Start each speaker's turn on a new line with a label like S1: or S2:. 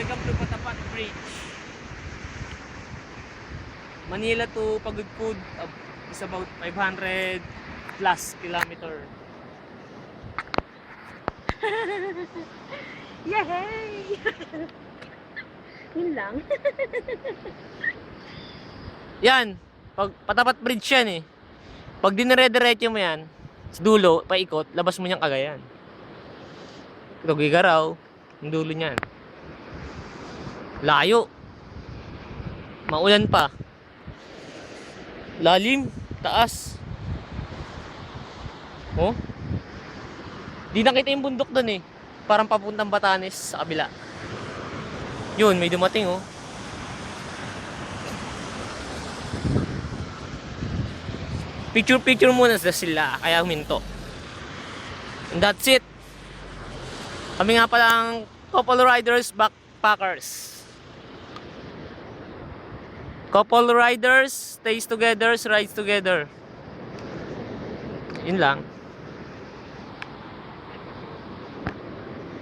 S1: Welcome to Patapat Bridge. Manila to Pagudpud is about 500 plus kilometer.
S2: Yay! Yun lang.
S1: Yan, pag Patapat Bridge yan eh. Pag dinire-diretso mo yan, sa dulo, paikot, labas mo niyang Cagayan. Tugigaraw, yung dulo niyan. Layo. Maulan pa. Lalim, taas. Oh? Di nakita yung bundok doon eh. Parang papuntang Batanes sa kabila. Yun, may dumating oh. Picture muna sa sila, kaya huminto. And that's it. Kami nga palang couple riders, backpackers. Couple riders, stays together, rides together. Yun lang.